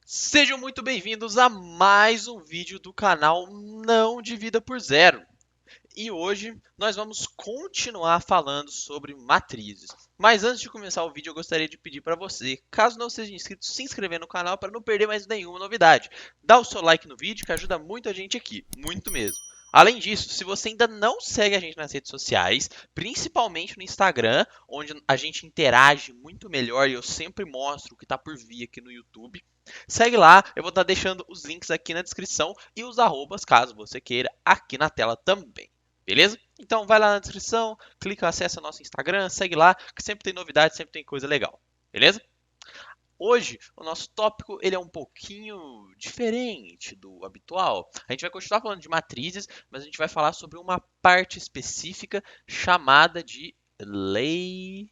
Sejam muito bem-vindos a mais um vídeo do canal Não Divida por Zero. E hoje nós vamos continuar falando sobre matrizes. Mas antes de começar o vídeo, eu gostaria de pedir para você, caso não seja inscrito, se inscrever no canal para não perder mais nenhuma novidade. Dá o seu like no vídeo que ajuda muito a gente aqui, muito mesmo. Além disso, se você ainda não segue a gente nas redes sociais, principalmente no Instagram, onde a gente interage muito melhor e eu sempre mostro o que está por vir aqui no YouTube, segue lá, eu vou estar deixando os links aqui na descrição e os arrobas, caso você queira, aqui na tela também. Beleza? Então vai lá na descrição, clica, acessa nosso Instagram, segue lá, que sempre tem novidade, sempre tem coisa legal. Beleza? Hoje, o nosso tópico ele é um pouquinho diferente do habitual. A gente vai continuar falando de matrizes, mas a gente vai falar sobre uma parte específica chamada de lei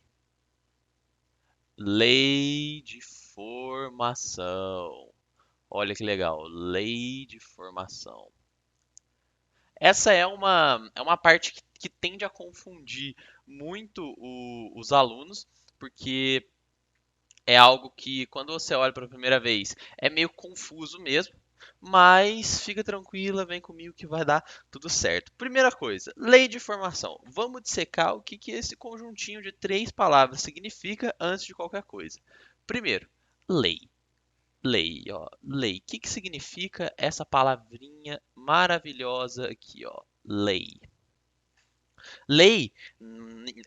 de formação. Olha que legal, lei de formação. Essa é uma parte que tende a confundir muito os alunos, porque é algo que, quando você olha pela primeira vez, é meio confuso mesmo, mas fica tranquila, vem comigo que vai dar tudo certo. Primeira coisa, lei de formação. Vamos dissecar o que esse conjuntinho de três palavras significa antes de qualquer coisa. Primeiro, lei. Lei, ó, lei. O que significa essa palavrinha maravilhosa aqui, ó? Lei. Lei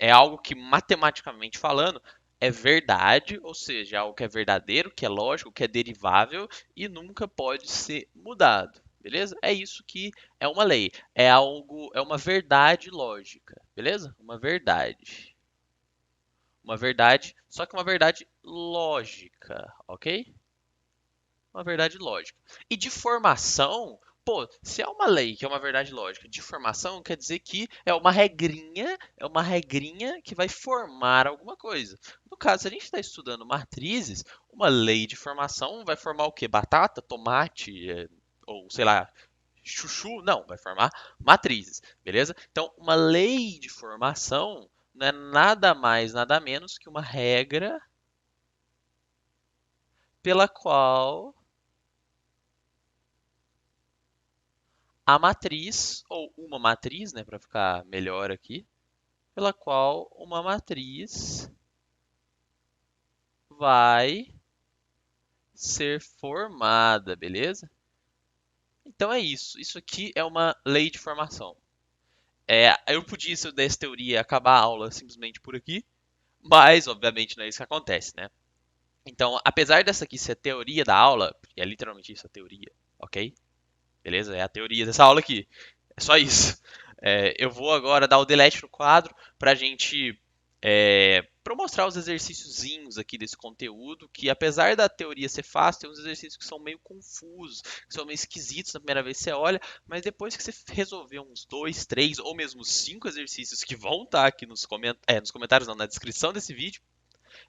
é algo que, matematicamente falando, é verdade, ou seja, é algo que é verdadeiro, que é lógico, que é derivável e nunca pode ser mudado. Beleza? É isso que é uma lei. É algo, é uma verdade lógica, beleza? Uma verdade. Uma verdade, só que uma verdade lógica, ok? Uma verdade lógica. E de formação, pô, se é uma lei que é uma verdade lógica, de formação quer dizer que é uma regrinha que vai formar alguma coisa. No caso, se a gente está estudando matrizes, uma lei de formação vai formar o quê? Batata, tomate, ou sei lá, chuchu? Não, vai formar matrizes, beleza? Então, uma lei de formação não é nada mais, nada menos que uma regra pela qual a matriz, ou uma matriz, né, para ficar melhor aqui, pela qual uma matriz vai ser formada, beleza? Então é isso. Isso aqui é uma lei de formação. Eu podia, se eu desse teoria, acabar a aula simplesmente por aqui, mas obviamente não é isso que acontece, né? Então, apesar dessa aqui ser a teoria da aula, é literalmente isso, a teoria, ok? Beleza? É a teoria dessa aula aqui. É só isso. Eu vou agora dar o delete no quadro para a gente para mostrar os exercíciozinhos aqui desse conteúdo, que apesar da teoria ser fácil, tem uns exercícios que são meio confusos, que são meio esquisitos na primeira vez que você olha, mas depois que você resolver uns dois, três ou mesmo cinco exercícios que vão estar aqui nos comentários, não, na descrição desse vídeo,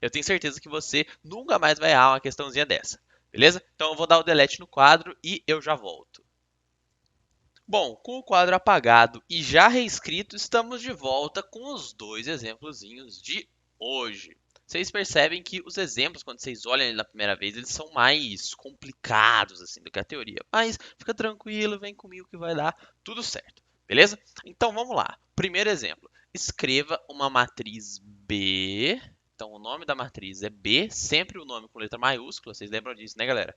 eu tenho certeza que você nunca mais vai errar uma questãozinha dessa. Beleza? Então eu vou dar o delete no quadro e eu já volto. Bom, com o quadro apagado e já reescrito, estamos de volta com os dois exemplozinhos de hoje. Vocês percebem que os exemplos, quando vocês olham ele na primeira vez, eles são mais complicados assim do que a teoria. Mas fica tranquilo, vem comigo que vai dar tudo certo, beleza? Então vamos lá. Primeiro exemplo. Escreva uma matriz B. Então o nome da matriz é B, sempre o nome com letra maiúscula. Vocês lembram disso, né, galera?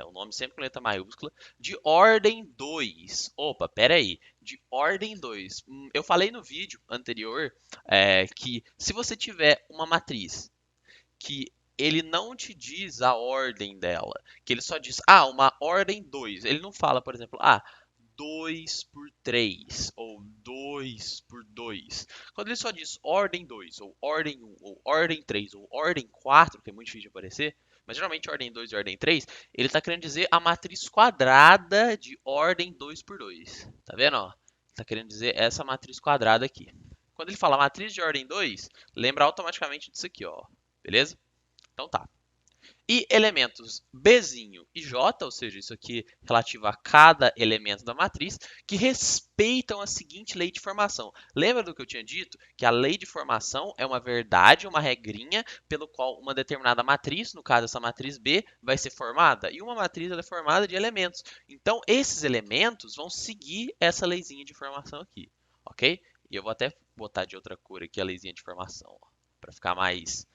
O nome sempre com letra maiúscula, de ordem 2. Opa, pera aí, de ordem 2. Eu falei no vídeo anterior que se você tiver uma matriz que ele não te diz a ordem dela, que ele só diz, uma ordem 2. Ele não fala, por exemplo, 2 por 3 ou 2 por 2. Quando ele só diz ordem 2 ou ordem 1, ou ordem 3 ou ordem 4, que é muito difícil de aparecer, mas geralmente ordem 2 e ordem 3, ele está querendo dizer a matriz quadrada de ordem 2 por 2. Tá vendo? Ó? Está querendo dizer essa matriz quadrada aqui. Quando ele fala matriz de ordem 2, lembra automaticamente disso aqui, ó. Beleza? Então tá. E elementos Bzinho e J, ou seja, isso aqui relativo a cada elemento da matriz, que respeitam a seguinte lei de formação. Lembra do que eu tinha dito? Que a lei de formação é uma verdade, uma regrinha, pelo qual uma determinada matriz, no caso essa matriz B, vai ser formada. E uma matriz é formada de elementos. Então, esses elementos vão seguir essa leizinha de formação aqui, ok? E eu vou até botar de outra cor aqui a leizinha de formação, para ficar mais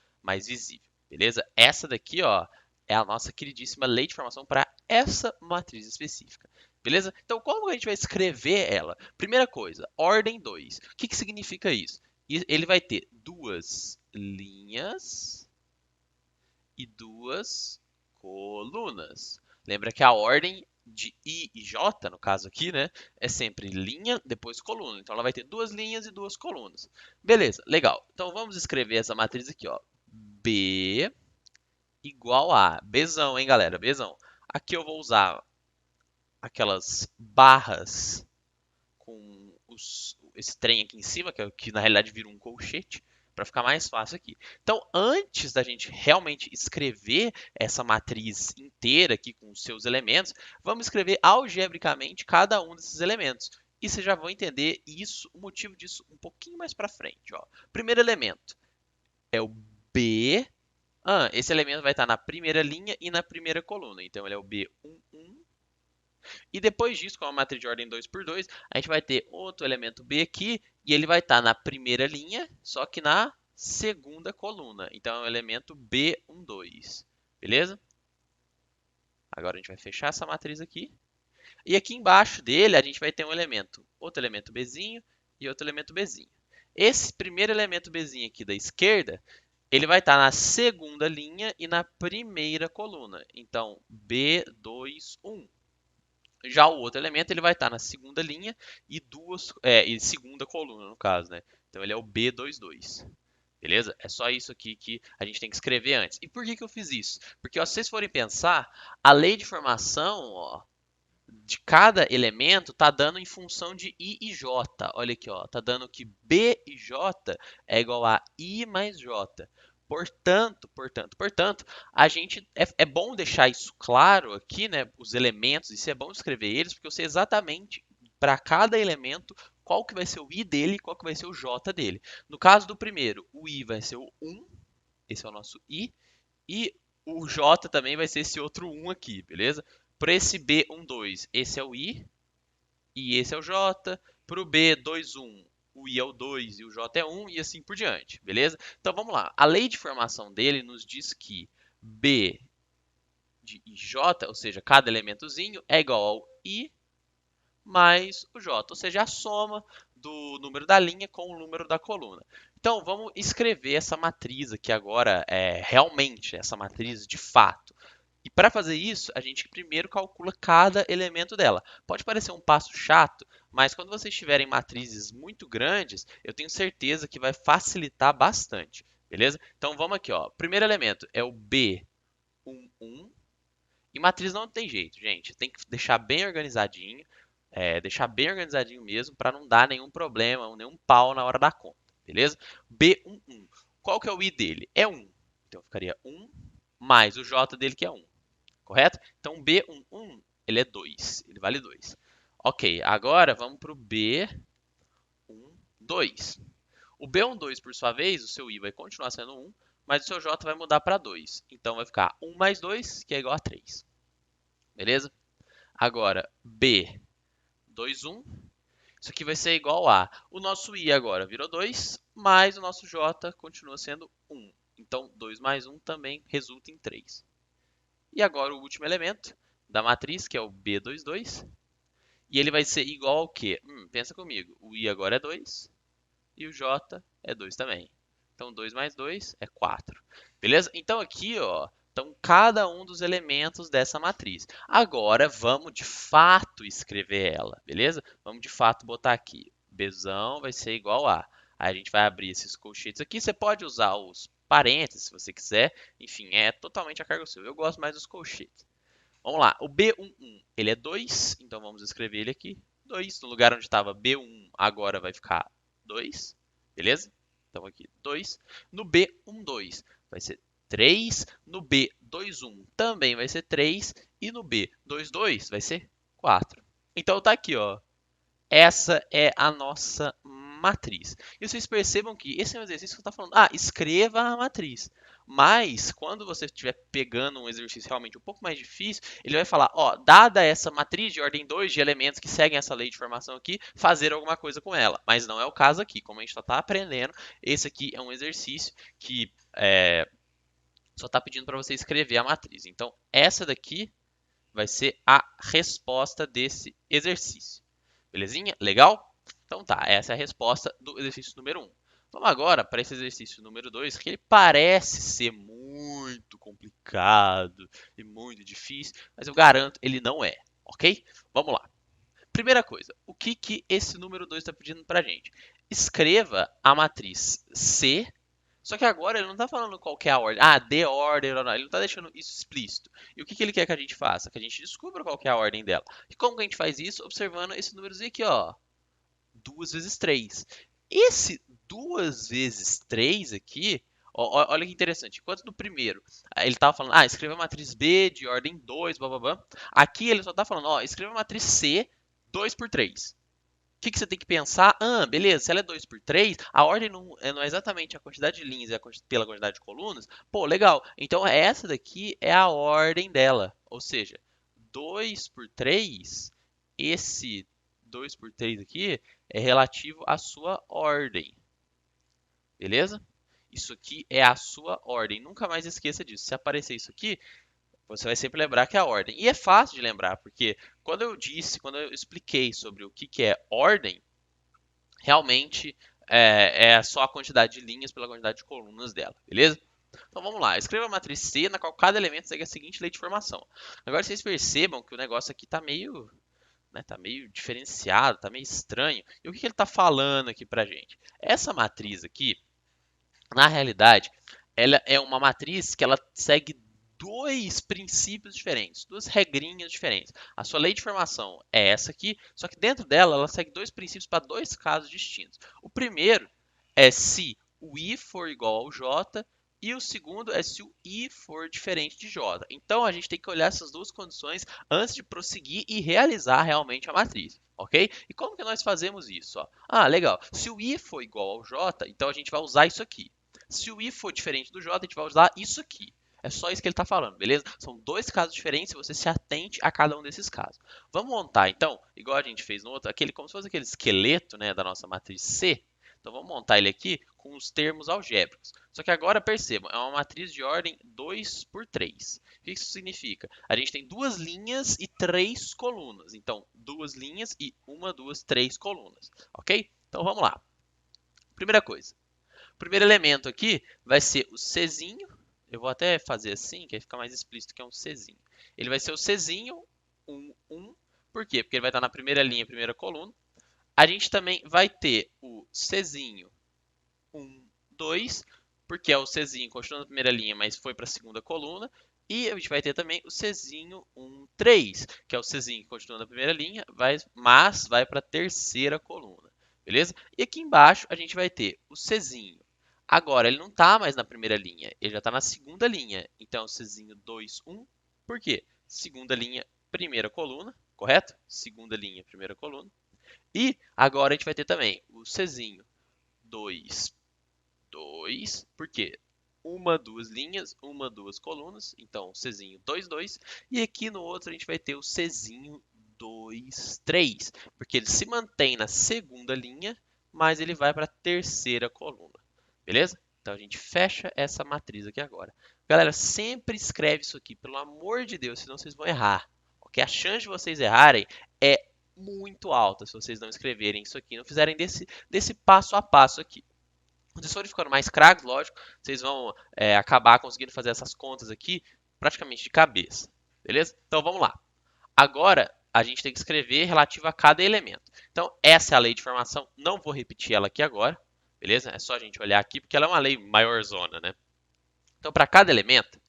visível. Beleza? Essa daqui, ó, é a nossa queridíssima lei de formação para essa matriz específica. Beleza? Então, como a gente vai escrever ela? Primeira coisa, ordem 2. O que significa isso? Ele vai ter duas linhas e duas colunas. Lembra que a ordem de I e J, no caso aqui, né, é sempre linha, depois coluna. Então, ela vai ter duas linhas e duas colunas. Beleza, legal. Então, vamos escrever essa matriz aqui, ó. B igual a Bzão, hein, galera? Bzão. Aqui eu vou usar aquelas barras com esse trem aqui em cima, que na realidade vira um colchete, para ficar mais fácil aqui. Então, antes da gente realmente escrever essa matriz inteira aqui com os seus elementos, vamos escrever algebricamente cada um desses elementos. E vocês já vão entender isso, o motivo disso um pouquinho mais para frente. Ó. Primeiro elemento é o B. Esse elemento vai estar na primeira linha e na primeira coluna. Então, ele é o B11. E depois disso, com a matriz de ordem 2 por 2, a gente vai ter outro elemento B aqui. E ele vai estar na primeira linha, só que na segunda coluna. Então, é o elemento B12. Beleza? Agora, a gente vai fechar essa matriz aqui. E aqui embaixo dele, a gente vai ter um elemento. Outro elemento Bzinho e outro elemento Bzinho. Esse primeiro elemento Bzinho aqui da esquerda, ele vai estar na segunda linha e na primeira coluna. Então, B21. Já o outro elemento ele vai estar na segunda linha e segunda coluna, no caso, né? Então, ele é o B22. Beleza? É só isso aqui que a gente tem que escrever antes. E por que eu fiz isso? Porque, ó, se vocês forem pensar, a lei de formação, ó, de cada elemento está dando em função de I e J. Olha aqui, ó, tá dando que B e J é igual a I mais J. Portanto, a gente é bom deixar isso claro aqui, né? Os elementos, isso é bom escrever eles, porque eu sei exatamente para cada elemento qual que vai ser o I dele e qual que vai ser o J dele. No caso do primeiro, o I vai ser o 1, esse é o nosso I, e o J também vai ser esse outro 1 aqui, beleza? Para esse B12, esse é o I e esse é o J. Para o B21, o I é o 2 e o J é 1 e assim por diante, beleza? Então vamos lá. A lei de formação dele nos diz que B de J, ou seja, cada elementozinho, é igual ao I mais o J, ou seja, a soma do número da linha com o número da coluna. Então, vamos escrever essa matriz aqui agora, realmente, essa matriz de fato. E para fazer isso, a gente primeiro calcula cada elemento dela. Pode parecer um passo chato, mas quando vocês tiverem matrizes muito grandes, eu tenho certeza que vai facilitar bastante, beleza? Então vamos aqui, ó. Primeiro elemento é o B11. E matriz não tem jeito, gente. Tem que deixar bem organizadinho, deixar bem organizadinho mesmo para não dar nenhum problema, nenhum pau na hora da conta, beleza? B11. Qual que é o I dele? É 1. Então ficaria 1 mais o J dele que é 1. Correto? Então, B11, ele é 2, ele vale 2. Ok, agora vamos para o B12. O B12, por sua vez, o seu I vai continuar sendo 1, mas o seu J vai mudar para 2. Então, vai ficar 1 mais 2, que é igual a 3. Beleza? Agora, B21, isso aqui vai ser igual a... O nosso I agora virou 2, mas o nosso J continua sendo 1. Então, 2 mais 1 também resulta em 3. E agora o último elemento da matriz, que é o B22. E ele vai ser igual ao quê? Pensa comigo. O I agora é 2 e o J é 2 também. Então 2 mais 2 é 4. Beleza? Então aqui, ó, estão cada um dos elementos dessa matriz. Agora vamos de fato escrever ela, beleza? Vamos de fato botar aqui. Bzão vai ser igual a. Aí a gente vai abrir esses colchetes aqui. Você pode usar os parênteses se você quiser. Enfim, é totalmente a cargo seu. Eu gosto mais dos colchetes. Vamos lá, o B11, ele é 2, então vamos escrever ele aqui. 2, no lugar onde estava B1, agora vai ficar 2, beleza? Então aqui, 2. No B12, vai ser 3, no B 2, 1 também vai ser 3 e no B 2, 2 vai ser 4. Então tá aqui, ó. Essa é a nossa matriz. E vocês percebam que esse é um exercício que está falando, escreva a matriz. Mas, quando você estiver pegando um exercício realmente um pouco mais difícil, ele vai falar, ó, dada essa matriz de ordem 2 de elementos que seguem essa lei de formação aqui, fazer alguma coisa com ela. Mas não é o caso aqui, como a gente só está aprendendo, esse aqui é um exercício que só está pedindo para você escrever a matriz. Então, essa daqui vai ser a resposta desse exercício. Belezinha? Legal? Então tá, essa é a resposta do exercício número 1. Vamos agora para esse exercício número 2, que ele parece ser muito complicado e muito difícil, mas eu garanto, ele não é, ok? Vamos lá. Primeira coisa, o que esse número 2 está pedindo para a gente? Escreva a matriz C, só que agora ele não está falando qual que é a ordem. De ordem, não, ele não está deixando isso explícito. E o que ele quer que a gente faça? Que a gente descubra qual que é a ordem dela. E como que a gente faz isso? Observando esse númerozinho aqui, ó. 2 vezes 3. Esse 2 vezes 3 aqui, olha que interessante. Enquanto no primeiro ele estava falando, escreva a matriz B de ordem 2, blá blá blá. Aqui ele só está falando, ó, escreva a matriz C 2 por 3. O que você tem que pensar? Beleza, se ela é 2 por 3, a ordem não é exatamente a quantidade de linhas pela quantidade de colunas. Pô, legal. Então essa daqui é a ordem dela. Ou seja, 2 por 3, esse 2 por 3 aqui é relativo à sua ordem. Beleza? Isso aqui é a sua ordem. Nunca mais esqueça disso. Se aparecer isso aqui, você vai sempre lembrar que é a ordem. E é fácil de lembrar, porque quando eu expliquei sobre o que é ordem, realmente é só a quantidade de linhas pela quantidade de colunas dela, beleza? Então vamos lá, escreva a matriz C na qual cada elemento segue a seguinte lei de formação. Agora vocês percebam que o negócio aqui está meio, tá meio diferenciado, está meio estranho. E o que ele está falando aqui pra gente? Essa matriz aqui, na realidade, ela é uma matriz que ela segue dois princípios diferentes, duas regrinhas diferentes. A sua lei de formação é essa aqui, só que dentro dela ela segue dois princípios para dois casos distintos. O primeiro é se o i for igual ao j e o segundo é se o i for diferente de j. Então a gente tem que olhar essas duas condições antes de prosseguir e realizar realmente a matriz. Ok? E como que nós fazemos isso? Legal. Se o i for igual ao j, então a gente vai usar isso aqui. Se o i for diferente do j, a gente vai usar isso aqui. É só isso que ele está falando, beleza? São dois casos diferentes e você se atente a cada um desses casos. Vamos montar, então, igual a gente fez no outro, como se fosse aquele esqueleto, né, da nossa matriz C. Então vamos montar ele aqui com os termos algébricos. Só que agora percebam, é uma matriz de ordem 2 por 3. O que isso significa? A gente tem duas linhas e três colunas. Então, duas linhas e uma, duas, três colunas. Ok? Então vamos lá. Primeira coisa. O primeiro elemento aqui vai ser o Czinho. Eu vou até fazer assim, que aí fica mais explícito que é um Czinho. Ele vai ser o Czinho 1, 1. Por quê? Porque ele vai estar na primeira linha, primeira coluna. A gente também vai ter o Czinho 1, 2, porque é o Czinho continuando na primeira linha, mas foi para a segunda coluna. E a gente vai ter também o Czinho 1, 3, que é o Czinho que continua na primeira linha, mas vai para a terceira coluna. Beleza? E aqui embaixo a gente vai ter o Czinho. Agora, ele não está mais na primeira linha, ele já está na segunda linha. Então, Czinho 2, 1. Por quê? Segunda linha, primeira coluna, correto? Segunda linha, primeira coluna. E agora a gente vai ter também o Czinho 2, 2. Por quê? Uma, duas linhas, uma, duas colunas. Então, Czinho 2, 2. E aqui no outro a gente vai ter o Czinho 2, 3. Porque ele se mantém na segunda linha, mas ele vai para a terceira coluna. Beleza? Então a gente fecha essa matriz aqui agora. Galera, sempre escreve isso aqui, pelo amor de Deus, senão vocês vão errar. Ok? A chance de vocês errarem é muito alta se vocês não escreverem isso aqui, não fizerem desse passo a passo aqui. Quando vocês forem ficando mais craques, lógico, vocês vão acabar conseguindo fazer essas contas aqui praticamente de cabeça. Beleza? Então vamos lá. Agora a gente tem que escrever relativo a cada elemento. Então essa é a lei de formação, não vou repetir ela aqui agora. Beleza? É só a gente olhar aqui, porque ela é uma lei maiorzona, né? Então, para cada elemento,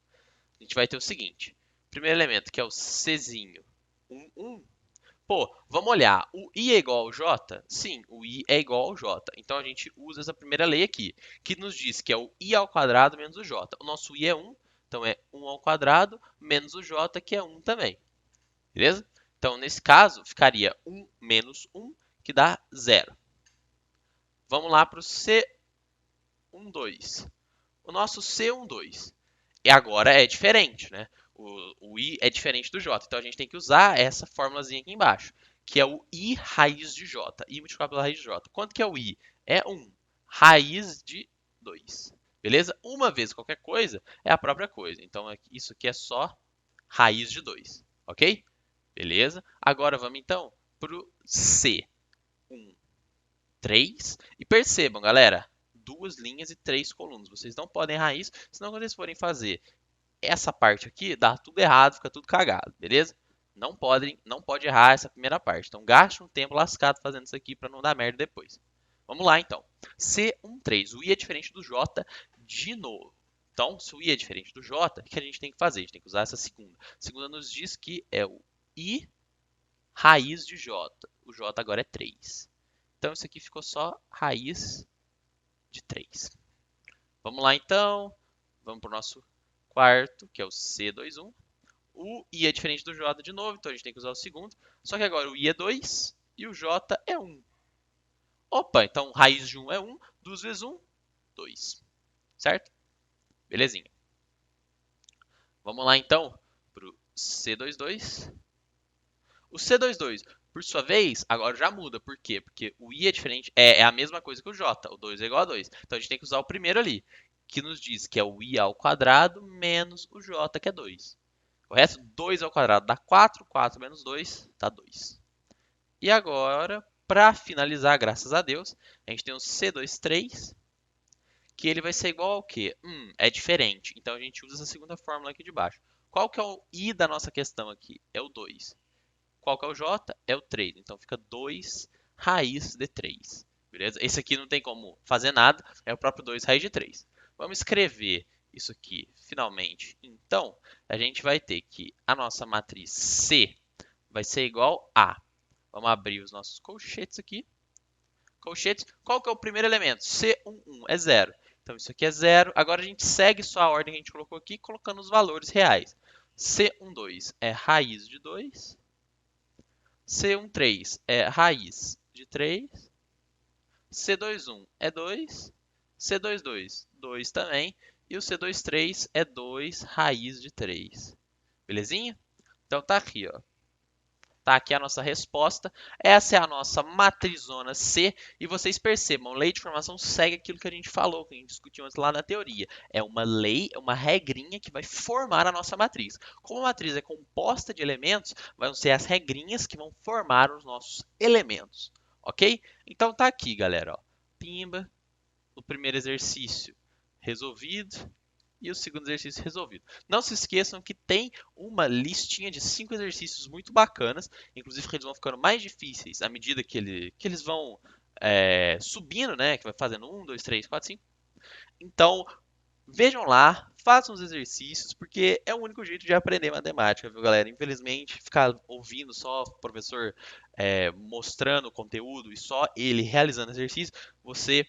a gente vai ter o seguinte. O primeiro elemento, que é o Czinho 1, 1, Pô, vamos olhar. O I é igual ao J? Sim, o I é igual ao J. Então a gente usa essa primeira lei aqui, que nos diz que é o I ao quadrado menos o J. O nosso I é 1, então é 1 ao quadrado menos o J, que é 1 também. Beleza? Então, nesse caso, ficaria 1 menos 1, que dá 0. Vamos lá para o C12. O nosso C12. E agora é diferente, né? O I é diferente do J. Então a gente tem que usar essa formulazinha aqui embaixo, que é o I raiz de J. I multiplicado pela raiz de J. Quanto que é o I? É 1. Raiz de 2. Beleza? Uma vez qualquer coisa é a própria coisa. Então isso aqui é só raiz de 2. Ok? Beleza? Agora vamos então para o C13. E percebam, galera, duas linhas e três colunas. Vocês não podem errar isso, senão quando vocês forem fazer essa parte aqui, dá tudo errado, fica tudo cagado, beleza? Não pode errar essa primeira parte. Então gaste um tempo lascado fazendo isso aqui para não dar merda depois. Vamos lá então. C13. O I é diferente do J de novo. Então, se o I é diferente do J, o que a gente tem que fazer? A gente tem que usar essa segunda. A segunda nos diz que é o I raiz de J. O J agora é 3. Então, isso aqui ficou só raiz de 3. Vamos lá então. Vamos para o nosso quarto, que é o C21. O I é diferente do J de novo, então a gente tem que usar o segundo. Só que agora o I é 2 e o J é 1. Opa, então raiz de 1 é 1, 2 vezes 1, 2. Certo? Belezinha. Vamos lá então para o C22. O C22, por sua vez, agora já muda. Por quê? Porque o I é diferente, é a mesma coisa que o J. O 2 é igual a 2. Então a gente tem que usar o primeiro ali, que nos diz que é o I ao quadrado menos o J, que é 2. Correto? 2 ao quadrado dá 4, 4 menos 2 dá 2. E agora, para finalizar, graças a Deus, a gente tem o C23, que ele vai ser igual ao quê? É diferente. Então a gente usa essa segunda fórmula aqui de baixo. Qual que é o I da nossa questão aqui? É o 2. Qual que é o J? É o 3. Então fica 2 raiz de 3. Beleza? Esse aqui não tem como fazer nada, é o próprio 2 raiz de 3. Vamos escrever isso aqui finalmente. Então, a gente vai ter que a nossa matriz C vai ser igual a. Vamos abrir os nossos colchetes aqui. Colchetes. Qual que é o primeiro elemento? C11 é 0. Então isso aqui é 0. Agora a gente segue só a ordem que a gente colocou aqui, colocando os valores reais. C12 é raiz de 2. C13 é raiz de 3. C21 é 2. C22, 2 também. E o C23 é 2 raiz de 3. Belezinha? Então tá aqui, ó. Tá aqui a nossa resposta. Essa é a nossa matrizona C. E vocês percebam, lei de formação segue aquilo que a gente falou, que a gente discutiu antes lá na teoria. É uma lei, é uma regrinha que vai formar a nossa matriz. Como a matriz é composta de elementos, vão ser as regrinhas que vão formar os nossos elementos. Ok? Então tá aqui, galera. Ó. Pimba, o primeiro exercício resolvido e o segundo exercício resolvido. Não se esqueçam que tem uma listinha de 5 exercícios muito bacanas, inclusive que eles vão ficando mais difíceis à medida que eles vão subindo, né? Que vai fazendo 1, 2, 3, 4, 5. Então, vejam lá, façam os exercícios, porque é o único jeito de aprender matemática, viu, galera? Infelizmente, ficar ouvindo só o professor mostrando o conteúdo e só ele realizando exercício, você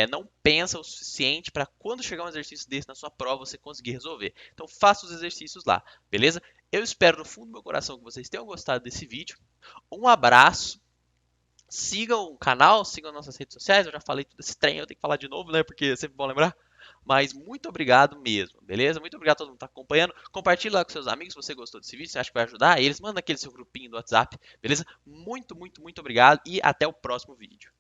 não pensa o suficiente para quando chegar um exercício desse na sua prova, você conseguir resolver. Então, faça os exercícios lá, beleza? Eu espero no fundo do meu coração que vocês tenham gostado desse vídeo. Um abraço. Sigam o canal, sigam nossas redes sociais. Eu já falei tudo esse trem, eu tenho que falar de novo, né? Porque é sempre bom lembrar. Mas muito obrigado mesmo, beleza? Muito obrigado a todo mundo que está acompanhando. Compartilhe lá com seus amigos se você gostou desse vídeo, se acha que vai ajudar eles. Manda aquele seu grupinho do WhatsApp, beleza? Muito, muito, muito obrigado e até o próximo vídeo.